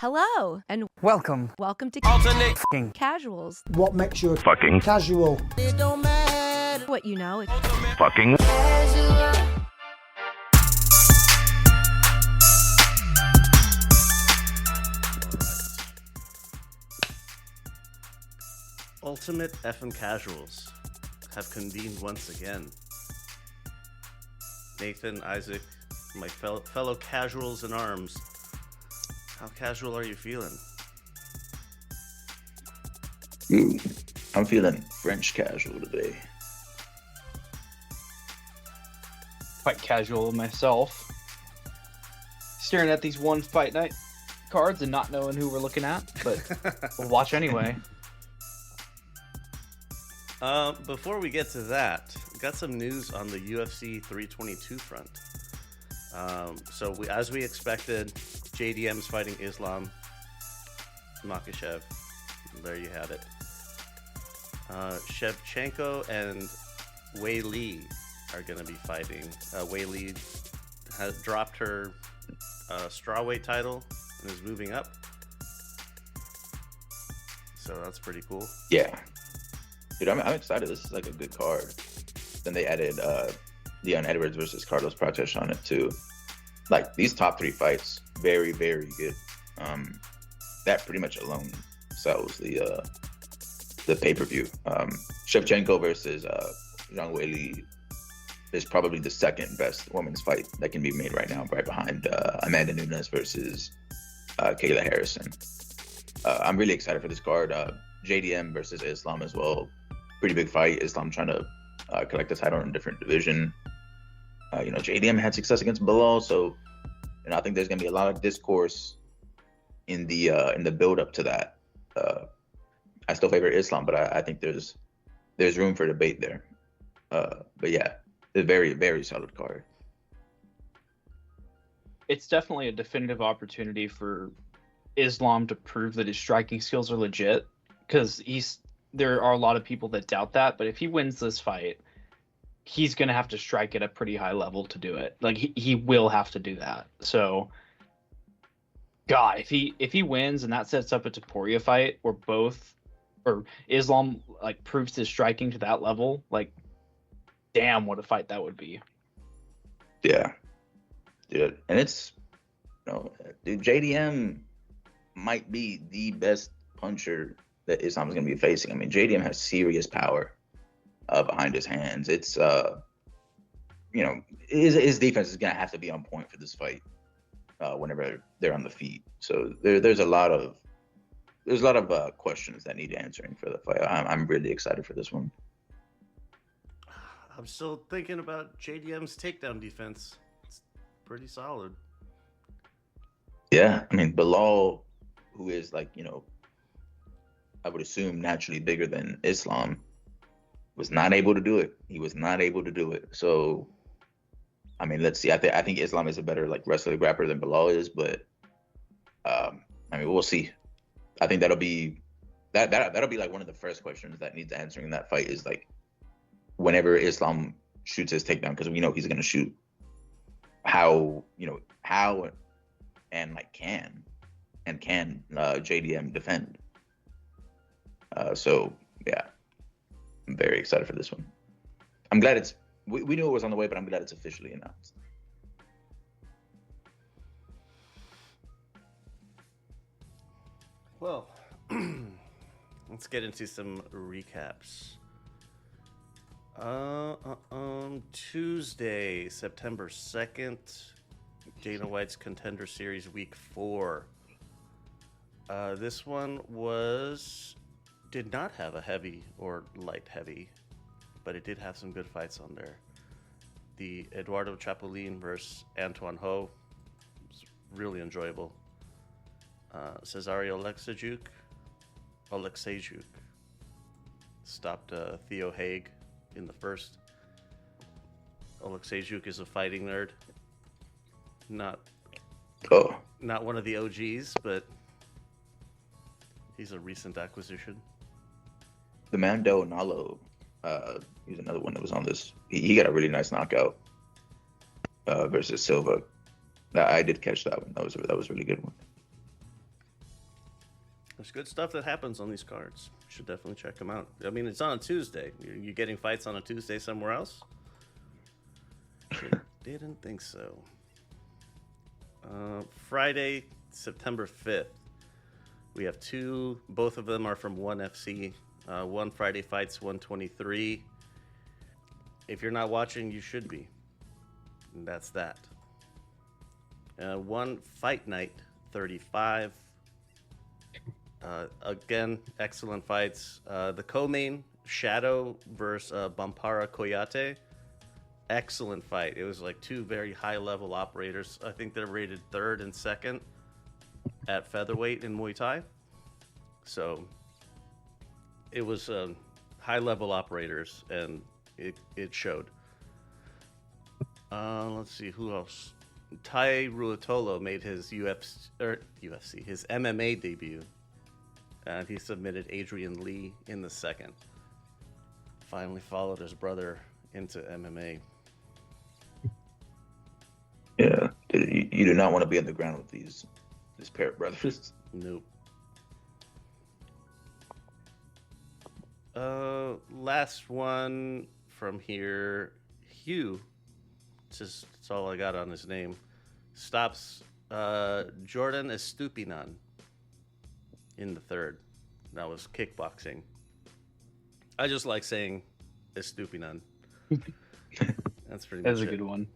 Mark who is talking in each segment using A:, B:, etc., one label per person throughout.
A: Hello, and
B: Welcome.
A: welcome to
B: Alternate fucking
A: Casuals.
C: What makes you
D: Fucking
C: casual?
A: What you know.
D: fucking
E: Ultimate effing Casuals have convened once again. Nathan, Isaac, my fellow casuals in arms, how casual are you feeling?
F: Ooh, I'm feeling French casual today.
G: Quite casual myself. Staring at these one fight night cards and not knowing who we're looking at, but we'll watch anyway.
E: Before we get to that, we got some news on the UFC 322 front. As we expected, JDM's fighting Islam Makhachev. There you had it. Shevchenko and Wei Li are going to be fighting. Wei Li has dropped her strawweight title and is moving up. So that's pretty cool.
F: Yeah. Dude, I'm excited. This is like a good card. Then they added Leon Edwards versus Carlos Prates on it too. Like these top three fights, very, very good. That pretty much alone sells the pay-per-view. Shevchenko versus Zhang Weili is probably the second best women's fight that can be made right now, right behind Amanda Nunes versus Kayla Harrison. I'm really excited for this card. JDM versus Islam as well. Pretty big fight. Islam trying to collect the title in a different division. JDM had success against Bilal, so I think there's gonna be a lot of discourse in the build up to that. I still favor Islam, but I think there's room for debate there. But yeah, a very, very solid card.
G: It's definitely a definitive opportunity for Islam to prove that his striking skills are legit, because there are a lot of people that doubt that, but if he wins this fight, he's going to have to strike at a pretty high level to do it. Like he will have to do that. So God, if he wins and that sets up a Topuria fight or Islam like proves his striking to that level, like damn, what a fight that would be.
F: Yeah. Dude, and it's JDM might be the best puncher that Islam is going to be facing. I mean, JDM has serious power behind his hands. It's his defense is going to have to be on point for this fight whenever they're on the feet. So there's a lot of questions that need answering for the fight. I'm really excited for this one.
E: I'm still thinking about JDM's takedown defense. It's pretty solid.
F: Yeah, I mean, Bilal, who is I would assume naturally bigger than Islam, was not able to do it. He was not able to do it. So, I mean, let's see. I think Islam is a better wrestler grappler than Bilal is, but we'll see. I think that'll be one of the first questions that needs answering in that fight is whenever Islam shoots his takedown, because we know he's going to shoot. How and can JDM defend? So yeah, I'm very excited for this one. I'm glad we knew it was on the way, but I'm glad it's officially announced.
E: Well, let's get into some recaps. Tuesday, September 2nd, Dana White's Contender Series Week 4. This one did not have a heavy or light heavy, but it did have some good fights on there. The Eduardo Chapolin versus Antoine Ho was really enjoyable. Cesario Alexejuk stopped Theo Haig in the first. Alexejuk is a fighting nerd. Not one of the OGs, but he's a recent acquisition.
F: The Mando Nalo, he's another one that was on this. He got a really nice knockout versus Silva. I did catch that one. That was a really good one.
E: There's good stuff that happens on these cards. You should definitely check them out. I mean, it's on a Tuesday. You getting fights on a Tuesday somewhere else? Didn't think so. Friday, September 5th. We have two. Both of them are from ONE FC. One Friday Fights 123. If you're not watching, you should be. And that's that. One Fight Night 35. Again, excellent fights. The co-main, Shadow versus Bampara Koyate. Excellent fight. It was like two very high-level operators. I think they're rated third and second at featherweight in Muay Thai. So it was high-level operators, and it showed. Let's see, who else? Tai Ruotolo made his UFC, his MMA debut. And he submitted Adrian Lee in the second. Finally followed his brother into MMA.
F: Yeah, you do not want to be on the ground with this pair of brothers.
E: Nope. Last one from here. Hugh, that's all I got on his name, stops Jordan Estupinan in the third. That was kickboxing. I just like saying Estupinan. That's pretty much
G: That's a
E: it.
G: good one.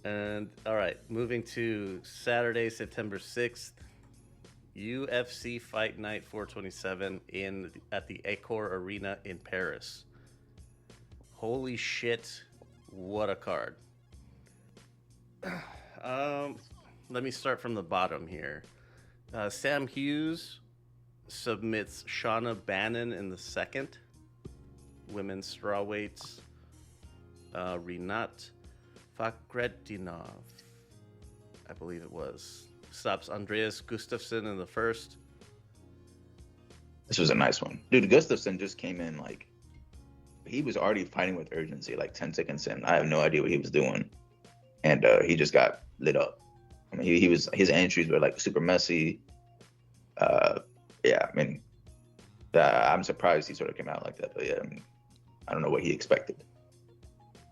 E: And all right, moving to Saturday, September 6th, UFC Fight Night 427 at the Accor Arena in Paris. Holy shit, what a card. Let me start from the bottom here. Sam Hughes submits Shauna Bannon in the second. Women's strawweights. Rinat Fakhretdinov, I believe it was, stops Andreas Gustafsson in the first.
F: This was a nice one. Dude, Gustafsson just came in like, he was already fighting with urgency like 10 seconds in. I have no idea what he was doing. And he just got lit up. I mean, his entries were like super messy. Yeah, I mean, I'm surprised he sort of came out like that. But yeah, I mean, I don't know what he expected.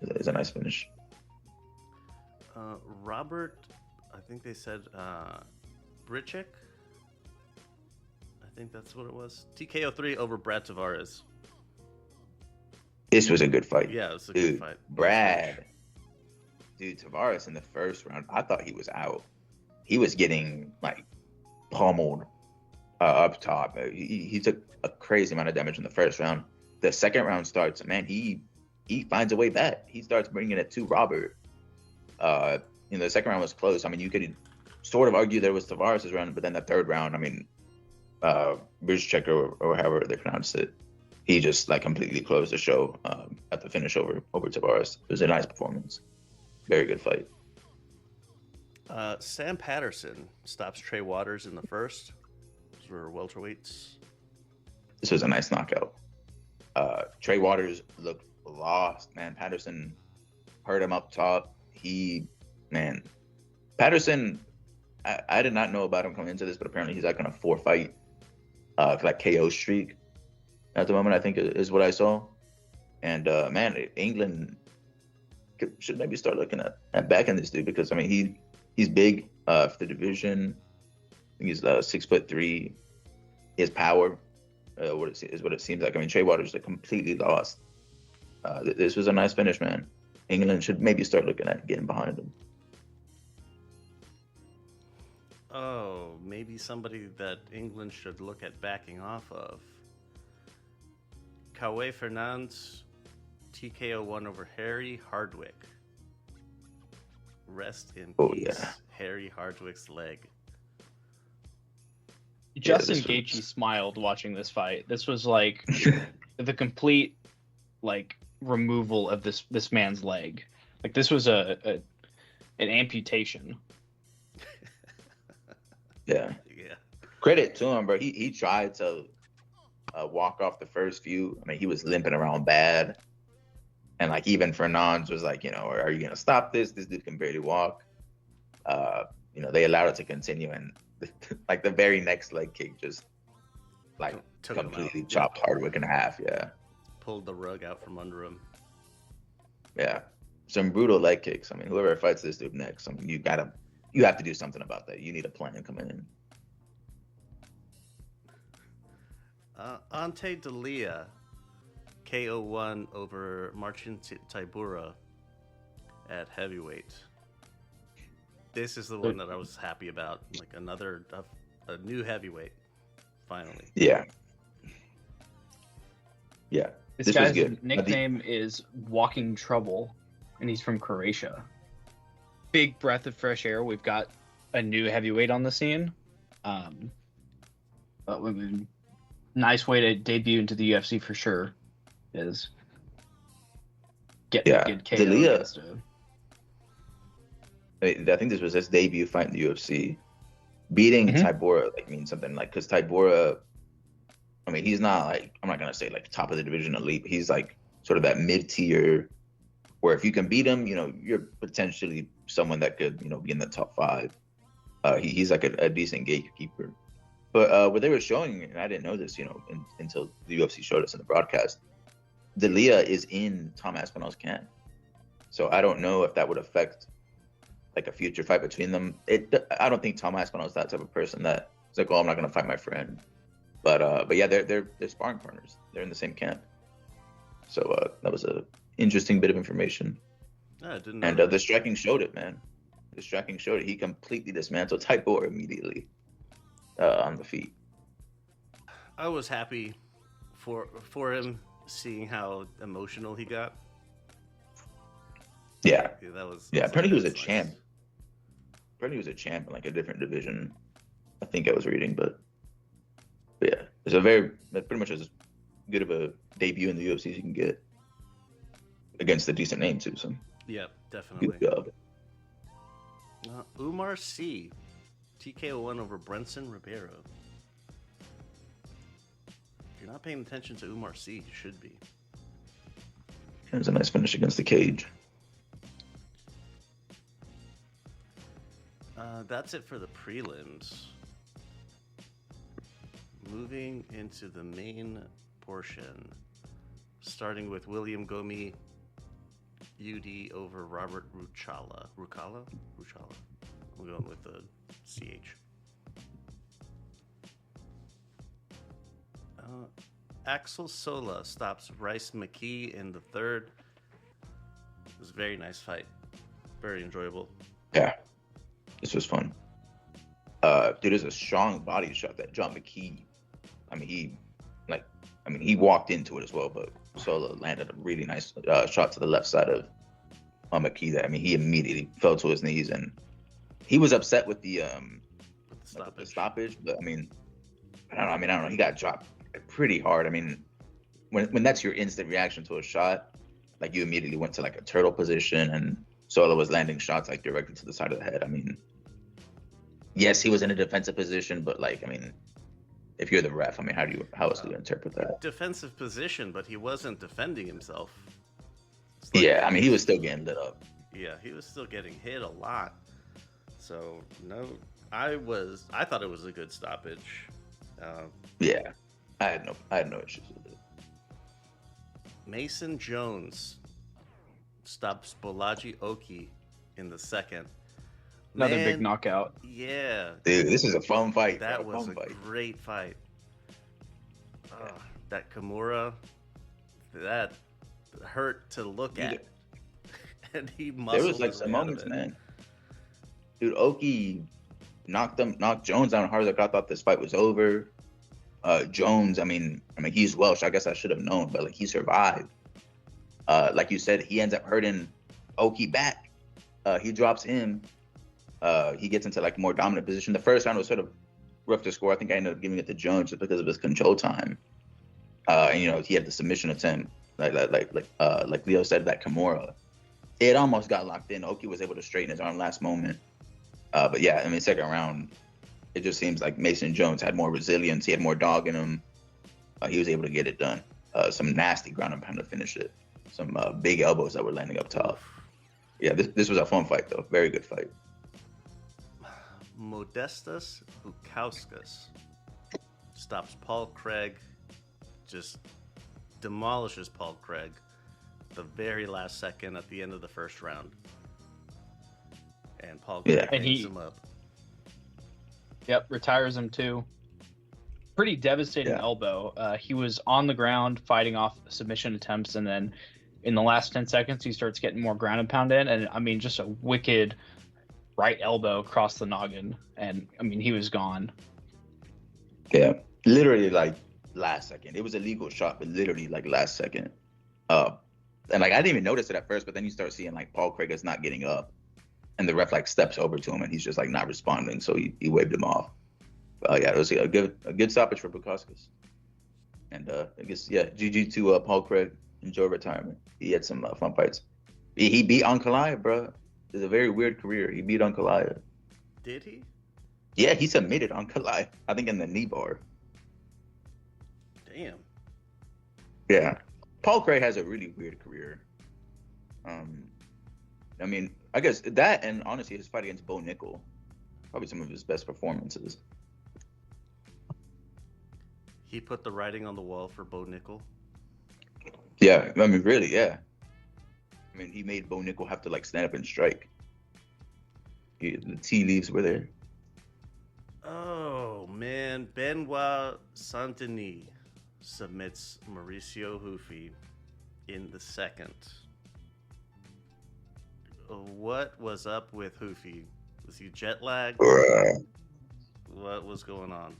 F: It's a nice finish.
E: Robert, I think they said Brichek. I think that's what it was. TKO 3 over Brad Tavares.
F: This was a good fight.
E: Yeah, it was a
F: Dude,
E: good fight.
F: Brad. Dude, Tavares in the first round, I thought he was out. He was getting like pummeled up top. He took a crazy amount of damage in the first round. The second round starts, man, he finds a way back. He starts bringing it to Robert. The second round was close. I mean, you could sort of argue there was Tavares' round, but then the third round, I mean, Bridgecheck or however they pronounce it, he just like completely closed the show at the finish over Tavares. It was a nice performance. Very good fight.
E: Sam Patterson stops Trey Waters in the first. Those were welterweights.
F: This was a nice knockout. Trey Waters looked lost, man. Patterson hurt him up top. Patterson, I did not know about him coming into this, but apparently he's like on a 4-fight like KO streak at the moment, I think is what I saw. And man, England should maybe start looking at backing this dude, because I mean he's big for the division. I think he's 6'3". His power is what it seems like. I mean, Trey Waters is completely lost. This was a nice finish, man. England should maybe start looking at getting behind him.
E: Oh, maybe somebody that England should look at backing off of. Kawe Fernandes, TKO 1 over Harry Hardwick. Rest in peace,
F: yeah.
E: Harry Hardwick's leg.
G: Justin Gaethje smiled watching this fight. This was like the complete like removal of this man's leg. Like this was an amputation.
F: Yeah. Credit to him, bro. He tried to walk off the first few. I mean, he was limping around bad, and like even Fernandes was like, are you gonna stop this? This dude can barely walk. They allowed it to continue, and like the very next leg kick just like
E: Took him out.
F: completely chopped Hardwick in half. Yeah,
E: Pulled the rug out from under him.
F: yeah, some brutal leg kicks. I mean, whoever fights this dude next, I mean, you have to do something about that. You need a plan coming in.
E: Ante Delia, KO1 over Marcin Tybura at heavyweight. This is the one that I was happy about. Like a new heavyweight, finally.
F: Yeah. Yeah.
G: This
F: was
G: guy's
F: good.
G: nickname is Walking Trouble, and he's from Croatia. Big breath of fresh air. We've got a new heavyweight on the scene. But I mean, nice way to debut into the UFC for sure is getting a good KO
F: Delia,
G: against him.
F: I think this was his debut fight in the UFC. Beating Tybura means something, because Tybura, I mean, he's not I'm not gonna say top of the division elite, but he's sort of that mid-tier where if you can beat him, you're potentially someone that could, be in the top 5. He's a decent gatekeeper. But what they were showing, and I didn't know this, until the UFC showed us in the broadcast, Delia is in Tom Aspinall's camp. So I don't know if that would affect a future fight between them. I don't think Tom Aspinall is that type of person that is I'm not gonna fight my friend. But yeah, they're sparring partners. They're in the same camp. So that was a interesting bit of information.
E: I didn't know.
F: And the striking showed it, man. The striking showed it. He completely dismantled Tybura immediately on the feet.
E: I was happy for him, seeing how emotional he got.
F: Yeah.
E: That was.
F: Yeah, apparently he was a
E: nice.
F: champ. Apparently he was a champ in a different division. I think I was reading, but yeah, it's pretty much as good of a debut in the UFC as you can get against a decent name too. So
E: yeah, definitely.
F: Good job.
E: Umar C, TKO1 over Brenson Ribeiro. If you're not paying attention to Umar C, you should be.
F: It was a nice finish against the cage.
E: That's it for the prelims. Moving into the main portion, starting with William Gomi, UD over Robert Ruchala. Ruchala? I'm going with the CH. Axel Sola stops Rice McKee in the third. It was a very nice fight. Very enjoyable.
F: Yeah, this was fun. Dude, there's a strong body shot that John McKee. He walked into it as well, but Sola landed a really nice shot to the left side of McKee. That he immediately fell to his knees, and he was upset with the stoppage. But I don't know. He got dropped pretty hard. When that's your instant reaction to a shot, you immediately went to a turtle position, and Sola was landing shots directly to the side of the head. Yes, he was in a defensive position, but if you're the ref, how else do you interpret that?
E: Defensive position, but he wasn't defending himself.
F: Yeah, he was still getting lit up.
E: Yeah, he was still getting hit a lot. So no, I thought it was a good stoppage.
F: Yeah, I had no issues with it.
E: Mason Jones stops Bolaji Oki in the second.
G: Another big knockout.
E: Yeah.
F: Dude, this is a fun fight.
E: That was a great fight. That Kimura, that hurt to look at. And he muscled.
F: There was some moments, man. Dude, Oki knocked Jones down hard. I thought this fight was over. Jones, he's Welsh. I guess I should have known, but he survived. Like you said, he ends up hurting Oki back. He drops him. He gets into more dominant position. The first round was sort of rough to score. I think I ended up giving it to Jones just because of his control time. And he had the submission attempt, like Leo said, that Kimura. It almost got locked in. Oki was able to straighten his arm last moment. But yeah, second round, it just seems like Mason Jones had more resilience. He had more dog in him. He was able to get it done. Some nasty ground and pound to finish it. Some big elbows that were landing up top. Yeah, this was a fun fight though. Very good fight.
E: Modestas Bukauskas stops Paul Craig, just demolishes Paul Craig the very last second at the end of the first round. And Paul Craig
G: And
E: hangs him up.
G: Yep, retires him too. Pretty devastating elbow. He was on the ground fighting off submission attempts, and then in the last 10 seconds, he starts getting more ground and pound in. And I mean, just a wicked right elbow across the noggin. And I mean, he was gone.
F: Yeah, literally like last second. It was a legal shot, but literally like last second. And like I didn't even notice it at first, but then you start seeing like Paul Craig is not getting up, and the ref like steps over to him, and he's just like not responding, so he waved him off. Yeah, it was a good stoppage for Bukauskas. And I guess GG to Paul Craig. Enjoy retirement. He had some fun fights. He beat Ankalaev, bro. It's a very weird career. He beat Ankalaev.
E: Did he?
F: Yeah, he submitted Ankalaev. I think in the knee bar.
E: Damn.
F: Yeah. Paul Craig has a really weird career. I mean, I guess that, and honestly, his fight against Bo Nickel, probably some of his best performances.
E: He put the writing on the wall for Bo Nickel.
F: Yeah, I mean, really, yeah. I mean, he made Bo Nickel have to like stand up and strike. The tea leaves were there.
E: Oh man, Benoit Saint-Denis submits Mauricio Hoofy in the second. What was up with Hoofy? Was he jet lagged? What was going on?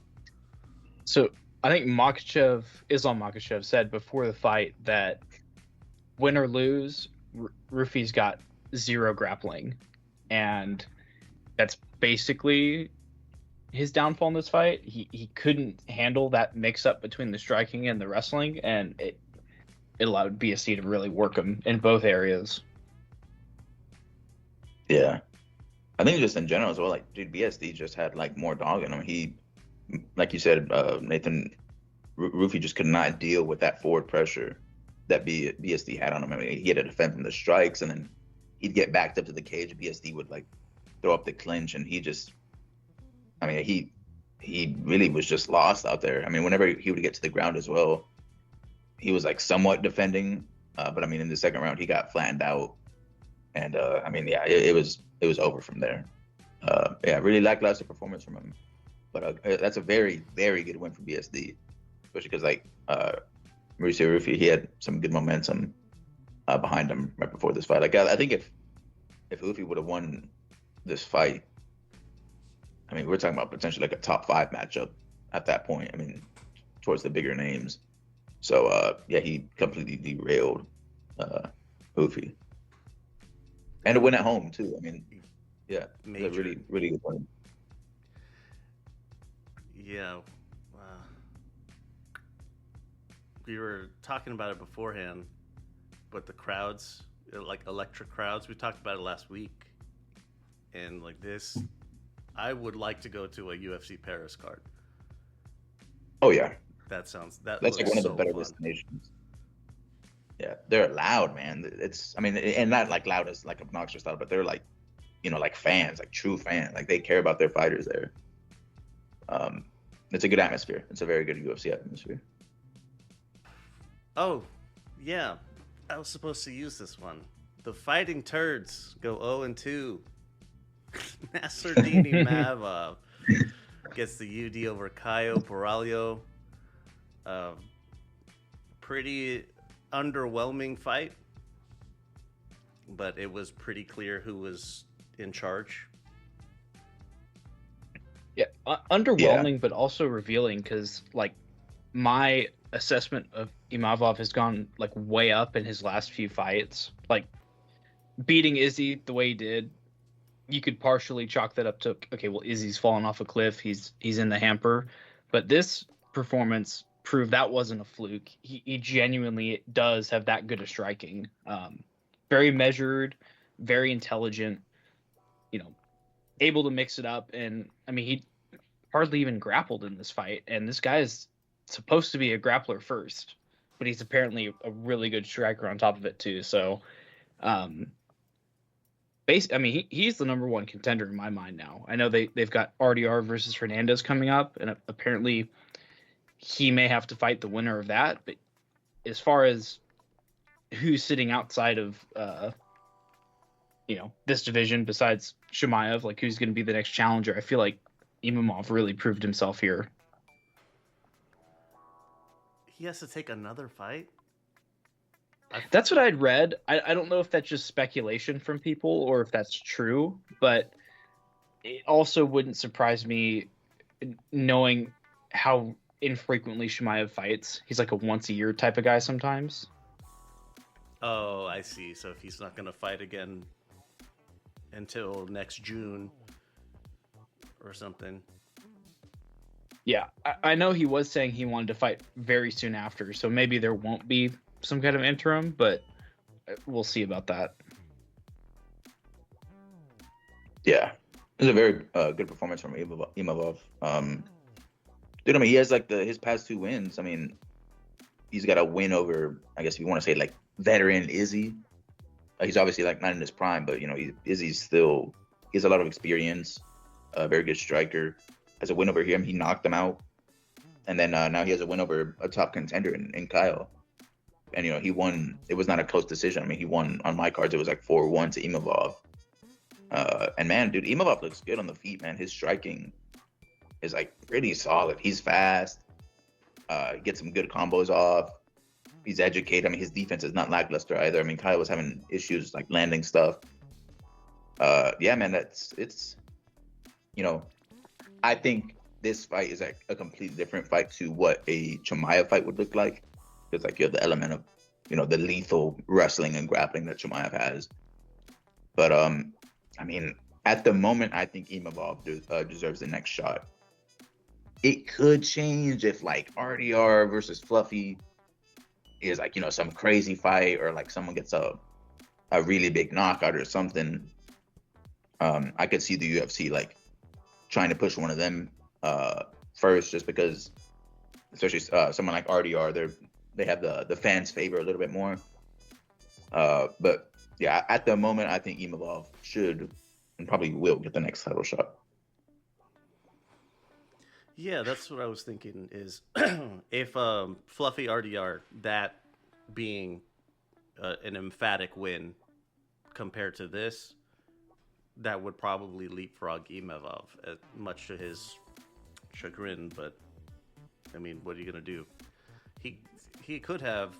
G: So I think Islam Makhachev said before the fight that win or lose, Hoofy's got zero grappling, and that's basically his downfall in this fight. He couldn't handle that mix-up between the striking and the wrestling, and it allowed BSD to really work him in both areas.
F: Yeah. I think just in general as well, like, dude, BSD just had, like, more dog in him. He, like you said, Nathan, Hoofy just could not deal with that forward pressure that BSD had on him. I mean, he had to defend from the strikes, and then he'd get backed up to the cage. BSD would, like, throw up the clinch, and he just, I mean, he really was just lost out there. I mean, whenever he would get to the ground as well, he was like somewhat defending, but I mean, in the second round, he got flattened out, and I mean, yeah, it was over from there. Yeah, really lackluster performance from him, but that's a very, very good win for BSD, especially because like Mauricio Hoofy, he had some good momentum behind him right before this fight. Like I think if Hoofy would have won this fight, I mean, we're talking about potentially like a top 5 matchup at that point. I mean, towards the bigger names. So, yeah, he completely derailed Hoofy. And a win at home, too. I mean, yeah, a really, really good win.
E: Yeah. We were talking about it beforehand, but the crowds, like electric crowds, we talked about it last week. And like this, I would like to go to a UFC Paris card.
F: Oh yeah,
E: that's
F: like one of the better destinations. Yeah, they're loud, man. It's, I mean, and not like loud as like obnoxious loud, but they're like, you know, like fans, like true fans. Like they care about their fighters there. It's a good atmosphere. It's a very good UFC atmosphere.
E: Oh, yeah. I was supposed to use this one. The Fighting Turds go 0-2. Nasruddin Imavov gets the UD over Caio Borralho. Pretty underwhelming fight, but it was pretty clear who was in charge.
G: Yeah, underwhelming, but also revealing, because like my assessment of Imavov has gone like way up in his last few fights. Like beating Izzy the way he did, you could partially chalk that up to, okay, well, Izzy's fallen off a cliff. He's in the hamper. But this performance proved that wasn't a fluke. He genuinely does have that good of striking. Very measured, very intelligent, you know, able to mix it up. And, I mean, he hardly even grappled in this fight. And this guy is supposed to be a grappler first, but he's apparently a really good striker on top of it, too. So, I mean, he's the number one contender in my mind now. I know they've got RDR versus Hernandez coming up, and apparently he may have to fight the winner of that. But as far as who's sitting outside of this division besides Chimaev, like who's going to be the next challenger, I feel like Imavov really proved himself here.
E: He has to take another fight?
G: That's what I'd read. I don't know if that's just speculation from people or if that's true, but it also wouldn't surprise me knowing how infrequently Chimaev fights. He's like a once a year type of guy sometimes.
E: Oh, I see. So if he's not going to fight again until next June or something.
G: Yeah, I know he was saying he wanted to fight very soon after, so maybe there won't be some kind of interim, but we'll see about that.
F: Yeah, it was a very good performance from Imavov. Dude, I mean, he has like his past 2 wins. I mean, he's got a win over, I guess if you want to say like veteran Izzy. He's obviously like not in his prime, but Izzy's still, he has a lot of experience. A very good striker. Has a win over him. He knocked him out, and then now he has a win over a top contender in Kyle. And he won. It was not a close decision. I mean, he won on my cards. It was like 4-1 to Imavov. And man, dude, Imavov looks good on the feet, man. His striking is like pretty solid. He's fast. He gets some good combos off. He's educated. I mean, his defense is not lackluster either. I mean, Kyle was having issues like landing stuff. Yeah, man, it's. I think this fight is like a completely different fight to what a Chimaev fight would look like. Because like you have the element of, the lethal wrestling and grappling that Chimaev has. But I mean, at the moment, I think Imavov deserves the next shot. It could change if like RDR versus Fluffy is like some crazy fight, or like someone gets a really big knockout or something. I could see the UFC like trying to push one of them first, just because, especially someone like RDR, they have the fans' favor a little bit more. But yeah, at the moment, I think Imavov should and probably will get the next title shot.
E: Yeah, that's what I was thinking is if Fluffy RDR, that being an emphatic win compared to this, that would probably leapfrog Imavov, much to his chagrin. But I mean, what are you gonna do? He could have,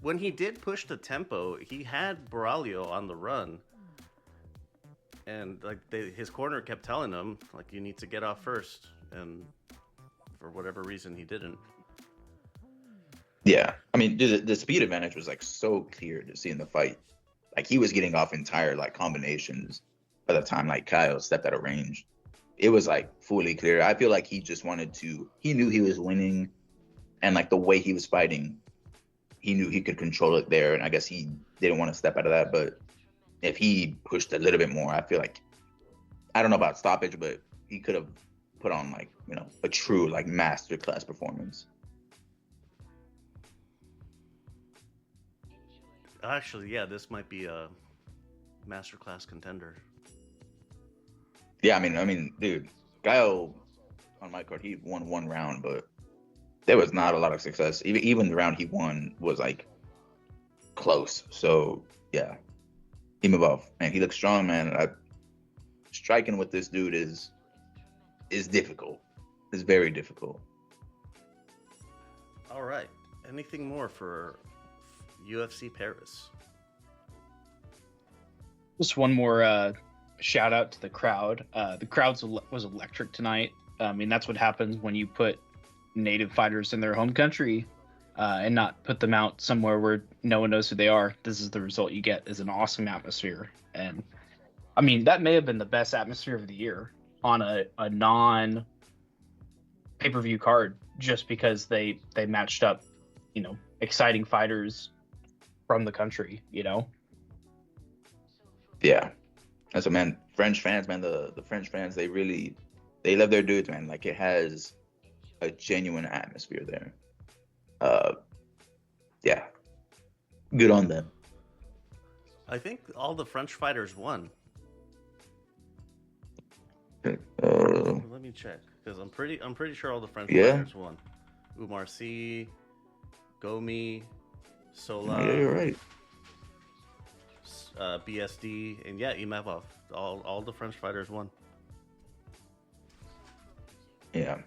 E: when he did push the tempo, he had Baraglio on the run, and like his corner kept telling him like you need to get off first, and for whatever reason he didn't.
F: Yeah, I mean, dude, the speed advantage was like so clear to see in the fight. Like he was getting off entire like combinations by the time like Kyle stepped out of range. It was like fully clear. I feel like he just wanted to. He knew he was winning, and like the way he was fighting, he knew he could control it there. And I guess he didn't want to step out of that. But if he pushed a little bit more, I feel like, I don't know about stoppage, but he could have put on like a true like masterclass performance.
E: Actually, yeah, this might be a masterclass contender.
F: Yeah, I mean, dude, Kyle on my card, he won 1 round, but there was not a lot of success. Even the round he won was like close. So yeah, Imavov, man, he looks strong, man. Striking with this dude is difficult. It's very difficult.
E: All right. Anything more for UFC Paris?
G: Just one more shout out to the crowd. The crowd was electric tonight. I mean, that's what happens when you put native fighters in their home country and not put them out somewhere where no one knows who they are. This is the result you get, is an awesome atmosphere. And I mean, that may have been the best atmosphere of the year on a non pay-per-view card, just because they matched up, exciting fighters from the country,
F: Yeah. And so, man, French fans, man, the French fans, they love their dudes, man. Like, it has a genuine atmosphere there. Yeah. Good on them.
E: I think all the French fighters won. Let me check because I'm pretty sure all the French fighters won. Umar Sy, Gomi, Sola.
F: Yeah, you're right.
E: BSD, and yeah, Imavov. All the French fighters won.
F: Yeah.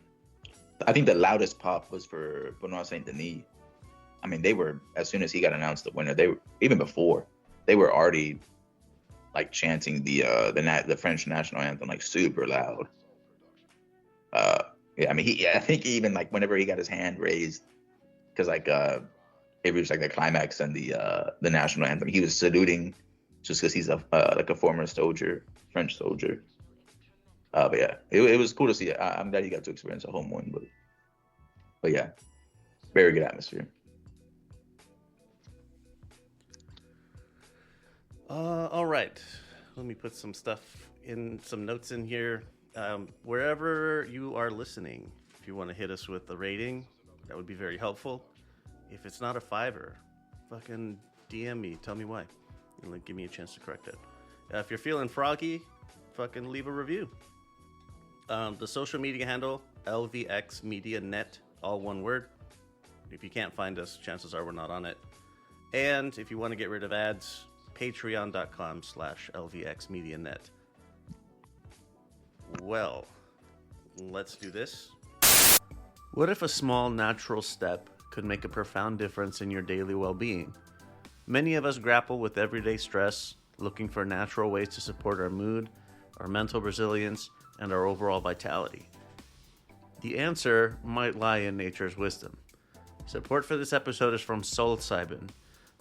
F: I think the loudest pop was for Benoit Saint Denis. I mean, they were, as soon as he got announced the winner, they were, even before, they were already like chanting the French national anthem like super loud. Yeah, I mean, I think even like whenever he got his hand raised, because like it reached like the climax and the national anthem, he was saluting just because he's like a former soldier, French soldier. But yeah, it was cool to see. I'm glad he got to experience a home win, but yeah, very good atmosphere.
E: All right, let me put some notes in here. Wherever you are listening, if you want to hit us with a rating, that would be very helpful. If it's not a 5, fucking DM me, tell me why, and give me a chance to correct it. If you're feeling froggy, fucking leave a review. The social media handle, LVX Media Net, all one word. If you can't find us, chances are we're not on it. And if you want to get rid of ads, patreon.com/LVXMediaNet. Well, let's do this. What if a small natural step could make a profound difference in your daily well-being? Many of us grapple with everyday stress, looking for natural ways to support our mood, our mental resilience, and our overall vitality. The answer might lie in nature's wisdom. Support for this episode is from psilocybin,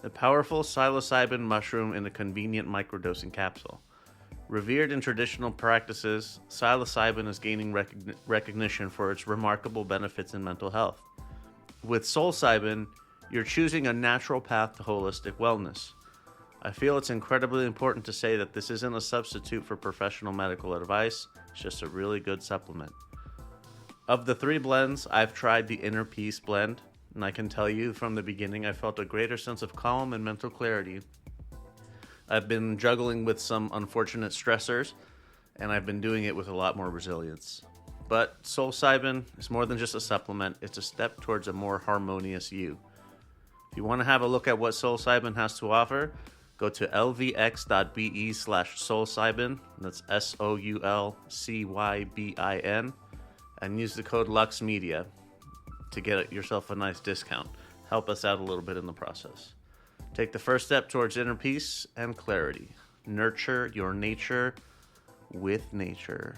E: the powerful psilocybin mushroom in a convenient microdosing capsule. Revered in traditional practices, psilocybin is gaining recognition for its remarkable benefits in mental health. With psilocybin, you're choosing a natural path to holistic wellness. I feel it's incredibly important to say that this isn't a substitute for professional medical advice, it's just a really good supplement. Of the 3 blends, I've tried the Inner Peace blend, and I can tell you from the beginning I felt a greater sense of calm and mental clarity. I've been juggling with some unfortunate stressors, and I've been doing it with a lot more resilience. But psilocybin is more than just a supplement, it's a step towards a more harmonious you. If you want to have a look at what psilocybin has to offer, go to lvx.be/psilocybin, that's SOULCYBIN, and use the code LuxMedia to get yourself a nice discount. Help us out a little bit in the process. Take the first step towards inner peace and clarity. Nurture your nature with nature.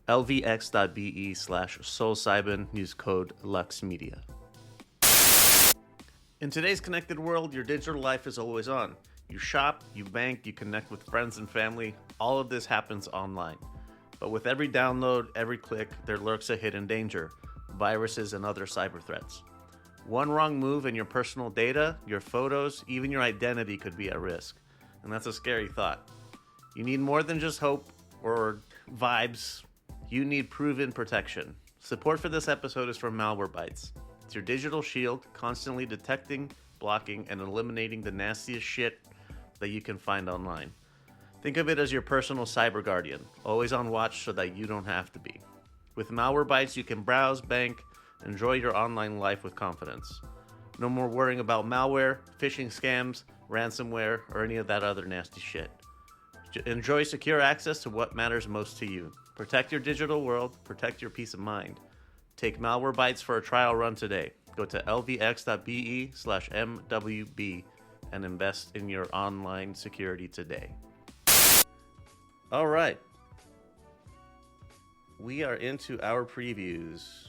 E: lvx.be/psilocybin, use code LuxMedia. In today's connected world, your digital life is always on. You shop, you bank, you connect with friends and family. All of this happens online. But with every download, every click, there lurks a hidden danger: viruses and other cyber threats. One wrong move and your personal data, your photos, even your identity could be at risk. And that's a scary thought. You need more than just hope or vibes. You need proven protection. Support for this episode is from Malwarebytes. It's your digital shield, constantly detecting, blocking, and eliminating the nastiest shit that you can find online. Think of it as your personal cyber guardian, always on watch so that you don't have to be. With Malwarebytes, you can browse, bank, enjoy your online life with confidence. No more worrying about malware, phishing scams, ransomware, or any of that other nasty shit. Enjoy secure access to what matters most to you. Protect your digital world, protect your peace of mind. Take Malwarebytes for a trial run today. Go to lvx.be/mwb and invest in your online security today. All right. We are into our previews.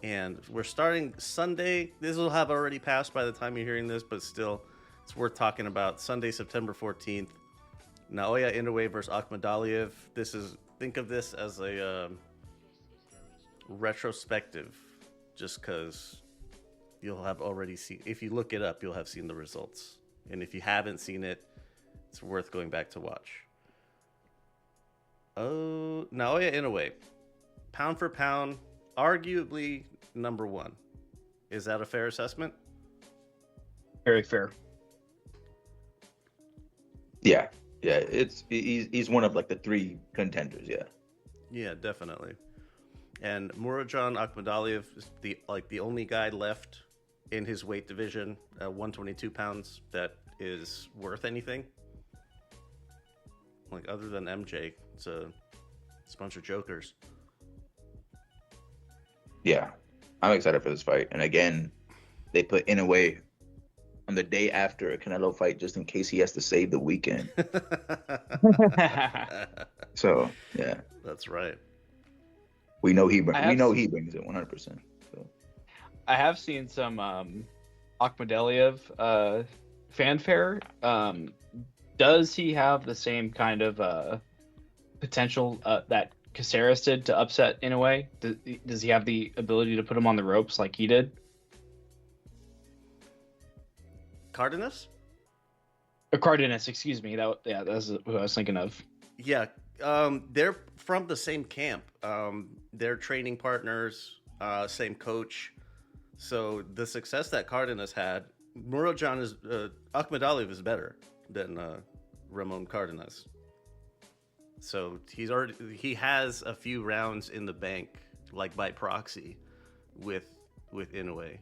E: And we're starting Sunday. This will have already passed by the time you're hearing this, but still, it's worth talking about. Sunday, September 14th. Naoya Inoue versus Akhmadaliev. Think of this as a retrospective, just because you'll have already seen. If you look it up, you'll have seen the results. And if you haven't seen it, it's worth going back to watch. Oh, Naoya Inoue, pound for pound, arguably number 1. Is that a fair assessment?
G: Very fair.
F: Yeah, yeah. He's one of like the three contenders. Yeah.
E: Yeah, definitely. And Murodjon Akhmadaliev is the only guy left in his weight division at 122 pounds that is worth anything. Like other than MJ, it's a bunch of jokers.
F: Yeah, I'm excited for this fight. And again, they put Inoue on the day after a Canelo fight just in case he has to save the weekend. So yeah,
E: That's right.
F: we know he brings it 100%. So.
G: I have seen some Akhmadaliev fanfare. Does he have the same kind of potential that Caceres did to upset in a way? Does he have the ability to put him on the ropes like he did?
E: Cardenas?
G: Cardenas, excuse me. That's who I was thinking of.
E: Yeah, they're from the same camp. They're training partners, same coach. So the success that Cardenas had, Akhmadaliev is better than Ramon Cardenas. So he has a few rounds in the bank, like by proxy, with Inoue.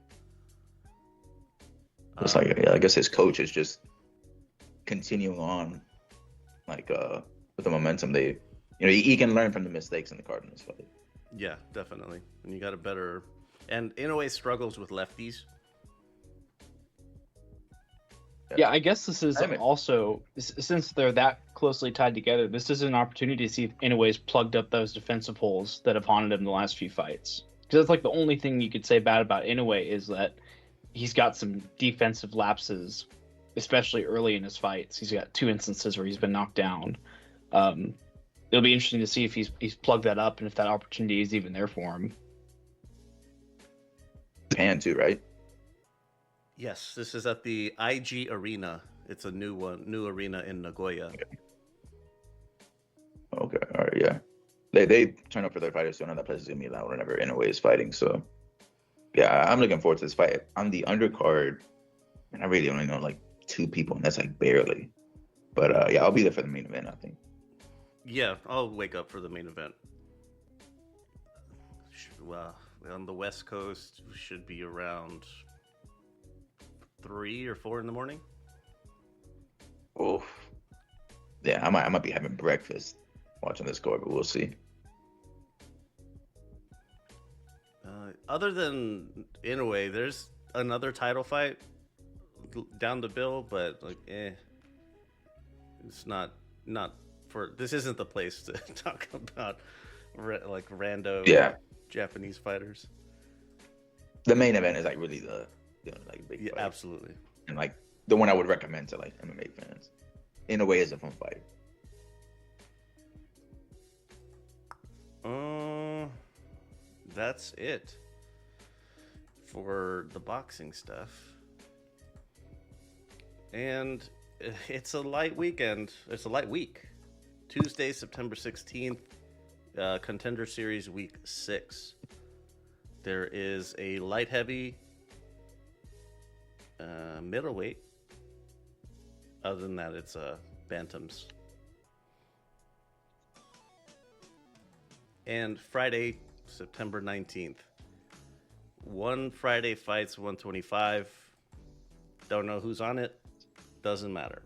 F: It's like I guess his coach is just continuing on, like with the momentum. He can learn from the mistakes in the Cardinals fight.
E: Yeah, definitely. And you got a better, and Inoue struggles with lefties.
G: Yeah, I guess this is also, since they're that closely tied together, this is an opportunity to see if Inoue's plugged up those defensive holes that have haunted him the last few fights. Because that's like the only thing you could say bad about Inoue is that he's got some defensive lapses, especially early in his fights. He's got 2 instances where he's been knocked down. It'll be interesting to see if he's plugged that up and if that opportunity is even there for him.
F: Japan too, right?
E: Yes, this is at the IG Arena. It's a new arena in Nagoya.
F: Okay, all right, yeah. They turn up for their fighters, so I know that place is gonna be loud whenever Inoue is fighting. So yeah, I'm looking forward to this fight. On the undercard, and I really only know like 2 people, and that's like barely. But yeah, I'll be there for the main event, I think.
E: Yeah, I'll wake up for the main event. Well, on the West Coast, should be around 3 or 4 in the morning.
F: Oof. Yeah, I might be having breakfast watching this card, but we'll see.
E: Other than Inoue, there's another title fight down the bill, but like, it's not for. This isn't the place to talk about like rando Japanese fighters.
F: The main event is like really the like big fight.
E: Absolutely,
F: and like the one I would recommend to like MMA fans. Inoue is a fun fight.
E: That's it for the boxing stuff. And it's a light weekend. It's a light week. Tuesday, September 16th, Contender Series Week 6. There is a light heavy, middleweight. Other than that, it's bantams. And Friday, September 19th. One Friday fights 125. Don't know who's on it. Doesn't matter.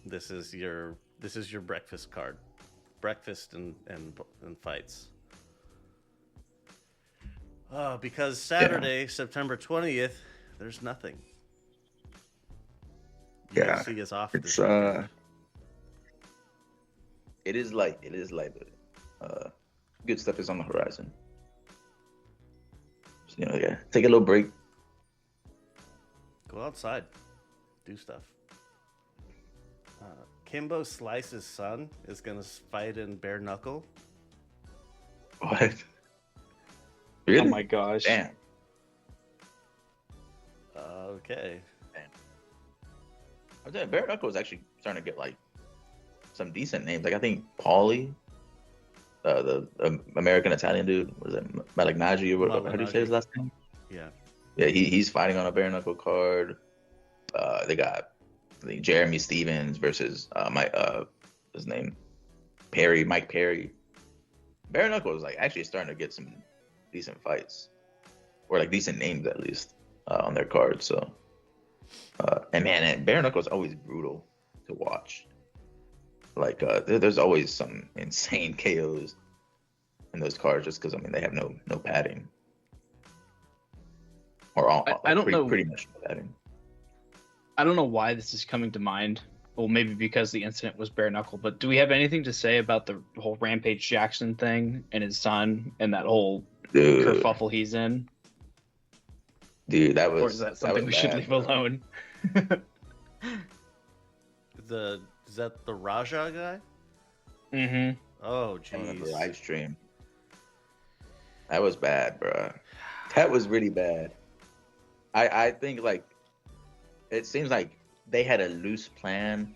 E: This is your breakfast card. Breakfast and fights. Because Saturday, September 20th, there's nothing. UFC is off.
F: It's it is light. But good stuff is on the horizon. So, take a little break.
E: Go outside. Do stuff. Kimbo Slice's son is going to fight in bare knuckle.
F: What? Really?
G: Oh my gosh.
F: Damn.
E: Okay.
F: I tell you, bare knuckle is actually starting to get like some decent names. Like I think Paulie, the American Italian dude, was it Malignaggi or whatever? How do you say his last name?
E: Yeah.
F: Yeah, he's fighting on a bare knuckle card. They got like Jeremy Stevens versus his name Mike Perry. Bare Knuckle was like actually starting to get some decent fights, or like decent names at least on their cards. So, and Bare Knuckle is always brutal to watch. Like there's always some insane KOs in those cards, just because I mean they have no padding, or
G: I don't know.
F: pretty much no padding.
G: I don't know why this is coming to mind. Well, maybe because the incident was bare knuckle, but do we have anything to say about the whole Rampage Jackson thing and his son and that whole kerfuffle he's in?
F: Dude, that was.
G: Or is that something we should leave alone?
E: Is that the Raja guy?
G: Mm-hmm.
E: Oh,
F: On the
E: jeez.
F: live stream. That was bad, bro. That was really bad. I think like it seems like they had a loose plan,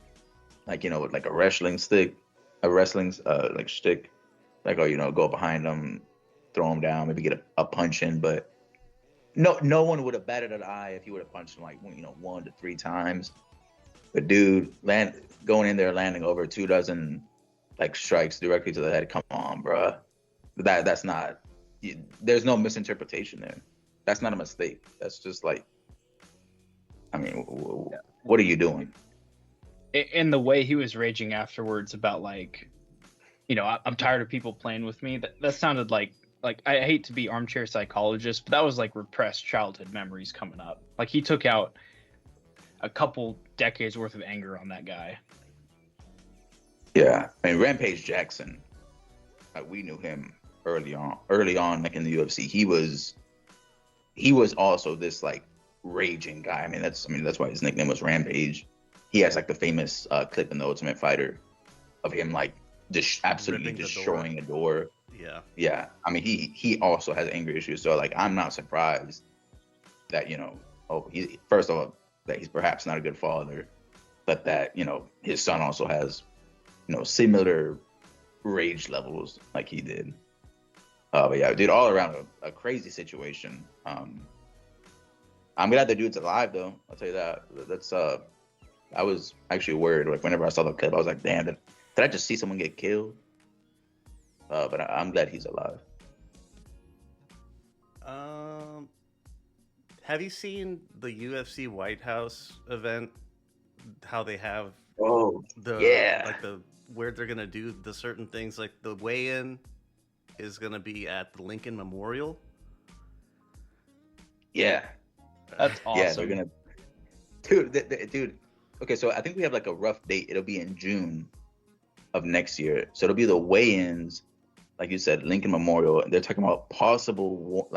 F: like with like a wrestling stick, like stick, like go behind them, throw them down, maybe get a punch in, but no one would have batted an eye if he would have punched him like 1 to 3 times. But dude, going in there landing over 24 like strikes directly to the head. Come on, bro. That's not. There's no misinterpretation there. That's not a mistake. That's just like. I mean, what are you doing?
G: And the way he was raging afterwards about like, I'm tired of people playing with me. That sounded like I hate to be armchair psychologist, but that was like repressed childhood memories coming up. Like he took out a couple decades worth of anger on that guy.
F: Yeah, I mean Rampage Jackson. We knew him early on, like in the UFC. He was also this like raging guy. I mean that's why his nickname was Rampage. He has like the famous clip in The Ultimate Fighter of him like just absolutely destroying a door. Yeah. I mean he also has anger issues. So like I'm not surprised that first of all that he's perhaps not a good father, but that his son also has similar rage levels like he did. But yeah, dude, all around a crazy situation. I'm glad the dude's alive though. I'll tell you that. That's I was actually worried. Like whenever I saw the clip, I was like, damn, did I just see someone get killed? But I'm glad he's alive.
E: Have you seen the UFC White House event? How they have where they're gonna do the certain things, like the weigh-in is gonna be at the Lincoln Memorial.
G: That's awesome.
F: Yeah, they're gonna, dude. Okay, so I think we have like a rough date. It'll be in June of next year. So it'll be the weigh-ins, like you said, Lincoln Memorial. They're talking about possible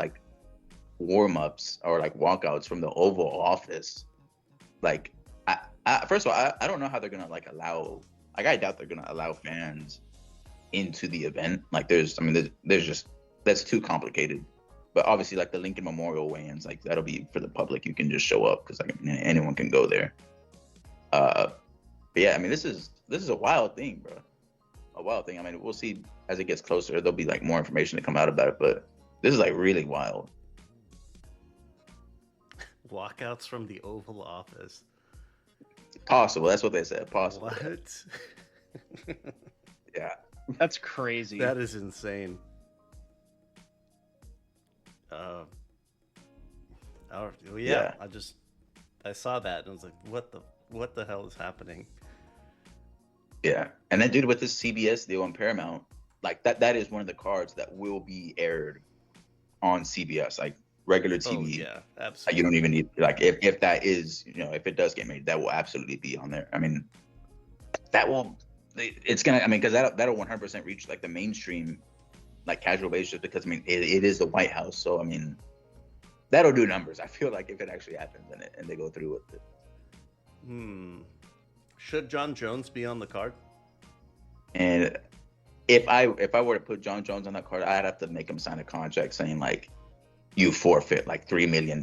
F: warm-ups or like walkouts from the Oval Office. Like, first of all, I don't know how they're gonna allow. Like, I doubt they're gonna allow fans into the event. Like, there's just that's too complicated. But obviously, like the Lincoln Memorial weigh-ins, like that'll be for the public. You can just show up because anyone can go there. But yeah, I mean, this is a wild thing, bro. A wild thing. I mean, we'll see as it gets closer. There'll be like more information to come out about it. But this is like really wild.
E: Walkouts from the Oval Office.
F: Possible. That's what they said. Possible.
E: What?
F: Yeah.
G: That's crazy.
E: That is insane. Yeah. I saw that and I was like, what the hell is happening?
F: Yeah. And then, dude, with this CBS deal on Paramount, like that is one of the cards that will be aired on CBS, like regular TV.
E: Oh, yeah, absolutely.
F: Like, you don't even need, like, if that is, if it does get made, that will absolutely be on there. I mean, it's gonna, I mean, because that'll 100% reach like the mainstream, like casual base, just because, I mean, it is the White House. So, I mean, that'll do numbers. I feel like if it actually happens and they go through with it.
E: Should John Jones be on the card?
F: And if I were to put John Jones on that card, I'd have to make him sign a contract saying like, you forfeit like $3 million,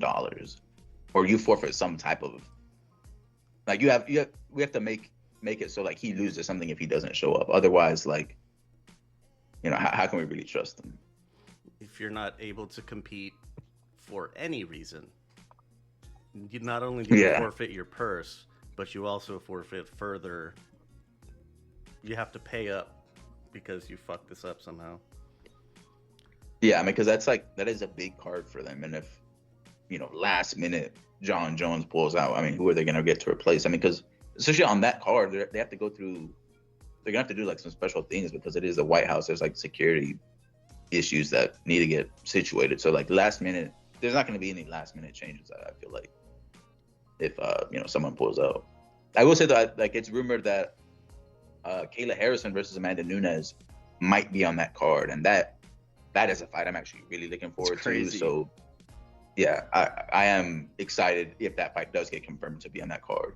F: or you forfeit some type of, like we have to make it so like he loses something if he doesn't show up. Otherwise, like, how can we really trust him?
E: If you're not able to compete for any reason, you not only do you forfeit your purse, but you also forfeit further. You have to pay up because you fucked this up somehow.
F: Yeah, I mean, because that is a big card for them, and if last minute John Jones pulls out, I mean, who are they gonna get to replace? I mean, because especially on that card, they have to go through. They're gonna have to do like some special things because it is the White House. There's like security issues that need to get situated. So like last minute, there's not gonna be any last minute changes. I feel like if someone pulls out. I will say that like it's rumored that Kayla Harrison versus Amanda Nunes might be on that card, and that is a fight I'm actually really looking forward to. So yeah, I am excited if that fight does get confirmed to be on that card.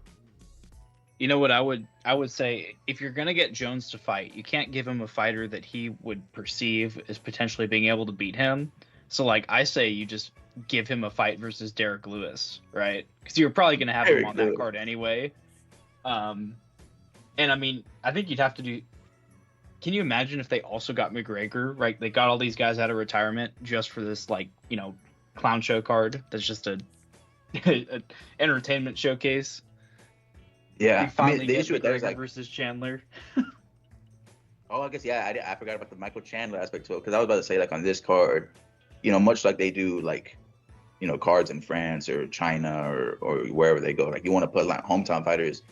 G: You know what I would say, if you're gonna get Jones to fight, you can't give him a fighter that he would perceive as potentially being able to beat him. So like I say, you just give him a fight versus Derek Lewis, right? Because you're probably gonna have him on that card anyway. And I mean, I think you'd have to do. Can you imagine if they also got McGregor? Right, they got all these guys out of retirement just for this clown show card. That's just a entertainment showcase.
F: Yeah,
G: we finally
F: the
G: get
F: issue with that is
G: versus Chandler.
F: Oh, I guess I forgot about the Michael Chandler aspect to it because I was about to say on this card, much like they do cards in France or China or wherever they go, you want to put hometown fighters,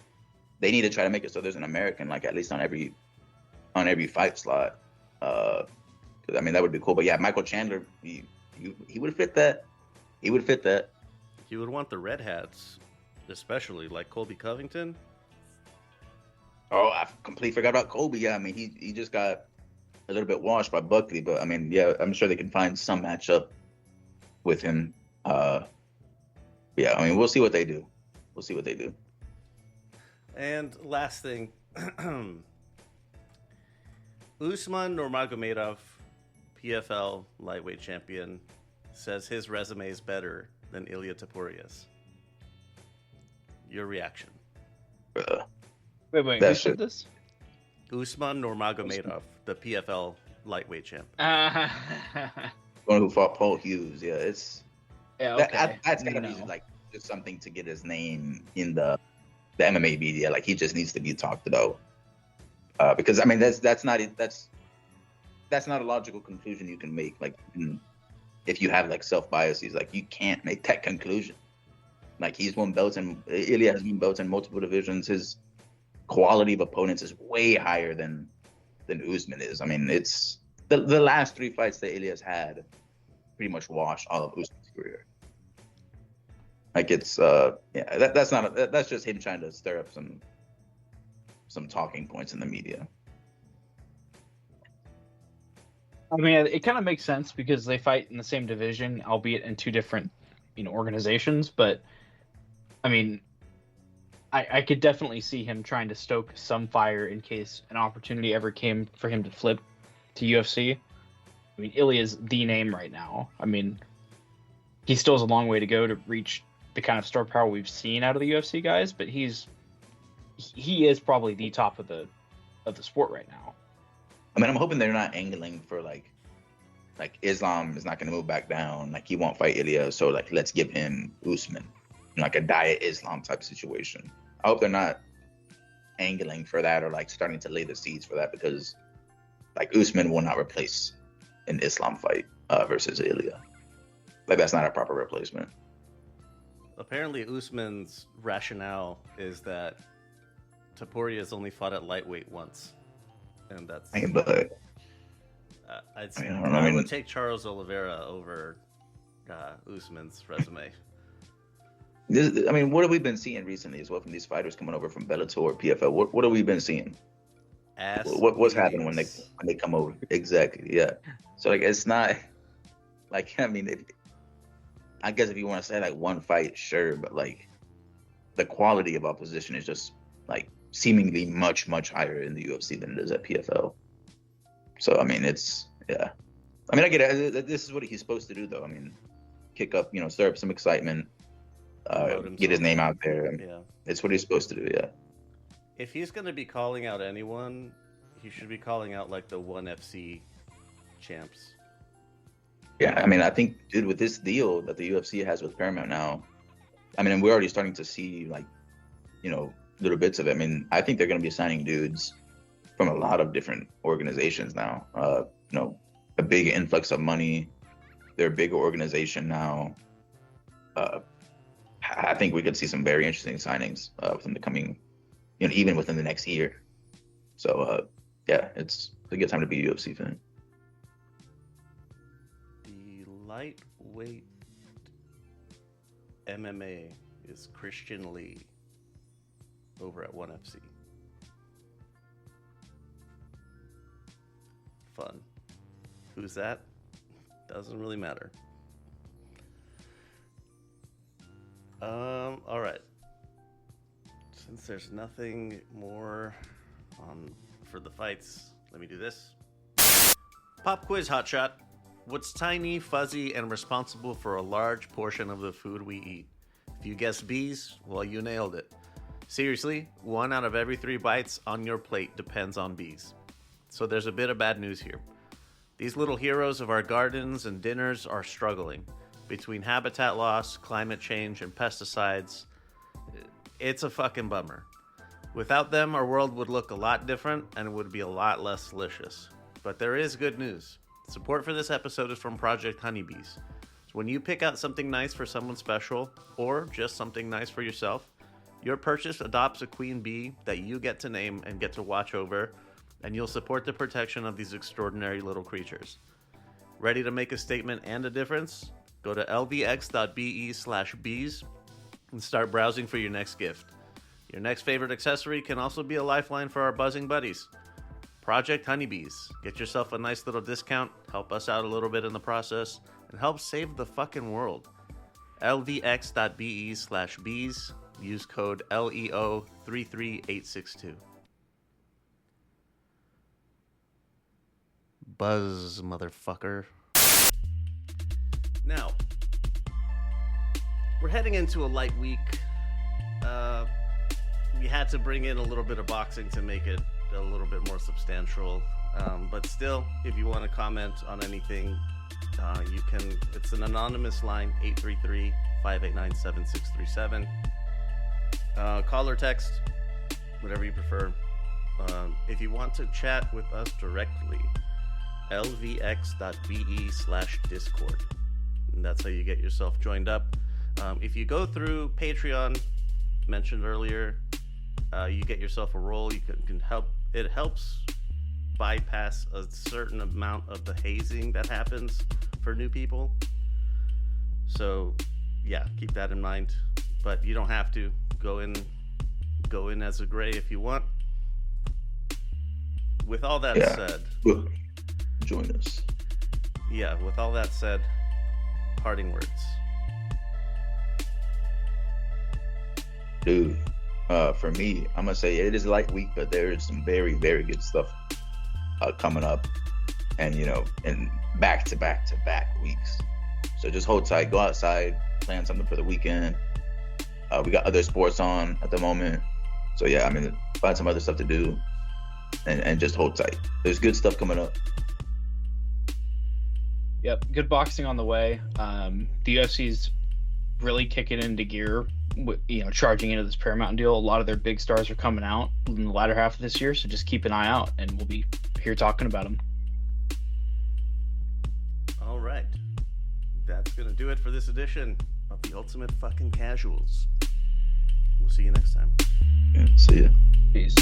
F: they need to try to make it so there's an American at least on every fight slot. Because I mean that would be cool. But yeah, Michael Chandler, he would fit that. He would fit that.
E: You would want the red hats. Especially like Colby Covington.
F: Oh, I completely forgot about Colby. Yeah, I mean he just got a little bit washed by Buckley, but I mean yeah, I'm sure they can find some matchup with him. Yeah, I mean we'll see what they do.
E: And last thing, Usman Nurmagomedov, PFL lightweight champion, says his resume is better than Ilia Topuria's. Your reaction?
G: Wait, who said this?
E: Usman Nurmagomedov, the PFL lightweight champ.
F: One who fought Paul Hughes. Yeah, it's
G: okay.
F: that's gotta be just something to get his name in the MMA media. He just needs to be talked about because I mean that's not a logical conclusion you can make. If you have self biases, you can't make that conclusion. He's won belts and Ilya has won belts in multiple divisions. His quality of opponents is way higher than Usman is. I mean, it's the last 3 fights that Ilya's had pretty much washed all of Usman's career. It's that's just him trying to stir up some talking points in the media.
G: I mean, it kind of makes sense because they fight in the same division, albeit in 2 different organizations, but I mean, I could definitely see him trying to stoke some fire in case an opportunity ever came for him to flip to UFC. I mean, Ilya's the name right now. I mean, he still has a long way to go to reach the kind of star power we've seen out of the UFC guys, but he is probably the top of the sport right now.
F: I mean, I'm hoping they're not angling for Islam is not going to move back down. He won't fight Ilya, so let's give him Usman, a diet Islam type situation. I hope they're not angling for that or starting to lay the seeds for that because Usman will not replace an Islam fight versus Ilya. That's not a proper replacement.
E: Apparently, Usman's rationale is that Topuria's only fought at lightweight once, and that's. I would take Charles Oliveira over Usman's resume.
F: I mean, what have we been seeing recently as well from these fighters coming over from Bellator or PFL? What have we been seeing? What's happening when they come over? Exactly, yeah. So it's not I mean, I guess if you want to say one fight, sure, but the quality of opposition is just seemingly much higher in the UFC than it is at PFL. So I mean, I mean, I get it. This is what he's supposed to do, though. I mean, kick up, stir up some excitement, get his name out there.
E: Yeah,
F: it's what he's supposed to do. Yeah.
E: If he's gonna be calling out anyone, he should be calling out the ONE FC champs.
F: Yeah, I mean, I think, dude, with this deal that the UFC has with Paramount now, I mean, we're already starting to see little bits of it. I mean, I think they're going to be signing dudes from a lot of different organizations now. A big influx of money. They're a bigger organization now. I think we could see some very interesting signings within the coming, even within the next year. So, yeah, it's a good time to be a UFC fan.
E: The lightweight MMA is Christian Lee over at ONE FC. Fun. Who's that? Doesn't really matter. All right. Since there's nothing more for the fights, let me do this. Pop quiz hotshot. What's tiny, fuzzy, and responsible for a large portion of the food we eat? If you guessed bees, well, you nailed it. Seriously, 1 out of every 3 bites on your plate depends on bees. So there's a bit of bad news here. These little heroes of our gardens and dinners are struggling. Between habitat loss, climate change, and pesticides, it's a fucking bummer. Without them, our world would look a lot different and it would be a lot less delicious. But there is good news. Support for this episode is from Project Honeybees. So when you pick out something nice for someone special, or just something nice for yourself, your purchase adopts a queen bee that you get to name and get to watch over, and you'll support the protection of these extraordinary little creatures. Ready to make a statement and a difference? Go to lvx.be/bees and start browsing for your next gift. Your next favorite accessory can also be a lifeline for our buzzing buddies. Project Honeybees. Get yourself a nice little discount, help us out a little bit in the process, and help save the fucking world. lvx.be/bees. Use code LEO33862. Buzz, motherfucker. Now, we're heading into a light week. We had to bring in a little bit of boxing to make it a little bit more substantial. But still, if you want to comment on anything, you can. It's an anonymous line, 833-589-7637. Call or text, whatever you prefer. If you want to chat with us directly, lvx.be/discord. And that's how you get yourself joined up. If you go through Patreon, mentioned earlier, you get yourself a role. You can help. It helps bypass a certain amount of the hazing that happens for new people. So, yeah, keep that in mind. But you don't have to go in as a gray if you want. With all that said,
F: join us.
E: Yeah, with all that said, parting words.
F: Dude, for me, I'm gonna say it is a light week, but there is some very, very good stuff coming up, and in back to back weeks. So just hold tight, go outside, plan something for the weekend. We got other sports on at the moment, so yeah, find some other stuff to do, and just hold tight. There's good stuff coming up.
G: Yep, good boxing on the way. The UFC's really kicking into gear, charging into this Paramount deal. A lot of their big stars are coming out in the latter half of this year, so just keep an eye out, and we'll be here talking about them.
E: All right, that's gonna do it for this edition of the Ultimate Fucking Casuals. We'll see you next time.
F: Yeah, see ya.
G: Peace.